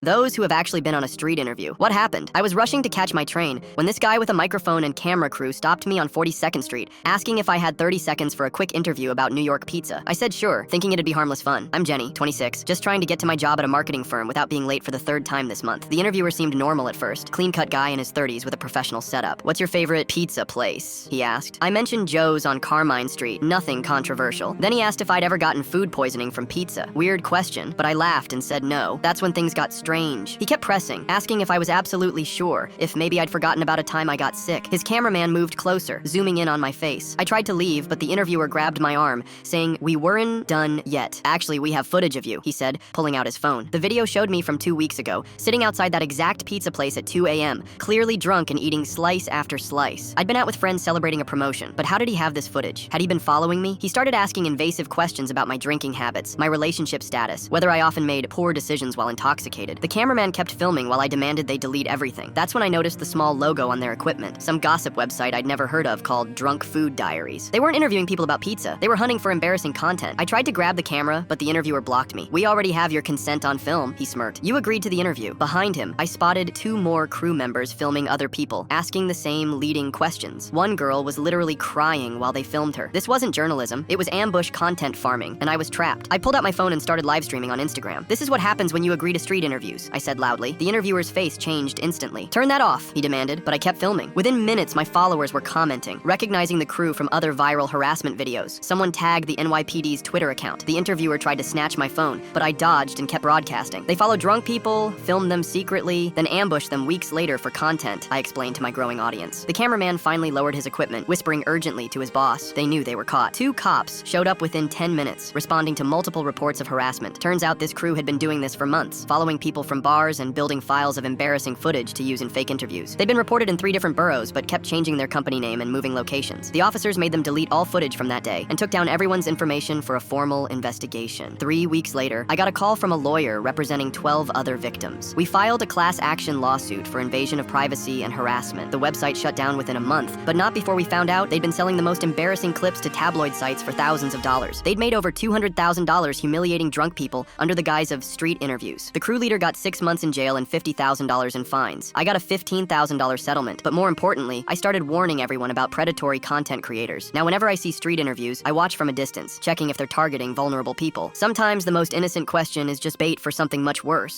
Those who have actually been on a street interview. What happened? I was rushing to catch my train when this guy with a microphone and camera crew stopped me on 42nd Street, asking if I had 30 seconds for a quick interview about New York pizza. I said sure, thinking it'd be harmless fun. I'm Jenny, 26, just trying to get to my job at a marketing firm without being late for the third time this month. The interviewer seemed normal at first, clean-cut guy in his 30s with a professional setup. What's your favorite pizza place? He asked. I mentioned Joe's on Carmine Street, nothing controversial. Then he asked if I'd ever gotten food poisoning from pizza. Weird question, but I laughed and said no. That's when things got strange. He kept pressing, asking if I was absolutely sure, if maybe I'd forgotten about a time I got sick. His cameraman moved closer, zooming in on my face. I tried to leave, but the interviewer grabbed my arm, saying, "We weren't done yet. Actually, we have footage of you," he said, pulling out his phone. The video showed me from 2 weeks ago, sitting outside that exact pizza place at 2 a.m., clearly drunk and eating slice after slice. I'd been out with friends celebrating a promotion, but how did he have this footage? Had he been following me? He started asking invasive questions about my drinking habits, my relationship status, whether I often made poor decisions while intoxicated. The cameraman kept filming while I demanded they delete everything. That's when I noticed the small logo on their equipment, some gossip website I'd never heard of called Drunk Food Diaries. They weren't interviewing people about pizza. They were hunting for embarrassing content. I tried to grab the camera, but the interviewer blocked me. "We already have your consent on film," he smirked. "You agreed to the interview." Behind him, I spotted 2 more crew members filming other people, asking the same leading questions. One girl was literally crying while they filmed her. This wasn't journalism. It was ambush content farming, and I was trapped. I pulled out my phone and started live streaming on Instagram. "This is what happens when you agree to street interviews," I said loudly. The interviewer's face changed instantly. "Turn that off," he demanded, but I kept filming. Within minutes, my followers were commenting, recognizing the crew from other viral harassment videos. Someone tagged the NYPD's Twitter account. The interviewer tried to snatch my phone, but I dodged and kept broadcasting. "They follow drunk people, film them secretly, then ambush them weeks later for content," I explained to my growing audience. The cameraman finally lowered his equipment, whispering urgently to his boss. They knew they were caught. 2 cops showed up within 10 minutes, responding to multiple reports of harassment. Turns out this crew had been doing this for months, following people from bars and building files of embarrassing footage to use in fake interviews. They'd been reported in 3 different boroughs, but kept changing their company name and moving locations. The officers made them delete all footage from that day and took down everyone's information for a formal investigation. 3 weeks later, I got a call from a lawyer representing 12 other victims. We filed a class action lawsuit for invasion of privacy and harassment. The website shut down within a month, but not before we found out they'd been selling the most embarrassing clips to tabloid sites for thousands of dollars. They'd made over $200,000 humiliating drunk people under the guise of street interviews. The crew leader got 6 months in jail and $50,000 in fines. I got a $15,000 settlement, but more importantly, I started warning everyone about predatory content creators. Now, whenever I see street interviews, I watch from a distance, checking if they're targeting vulnerable people. Sometimes the most innocent question is just bait for something much worse.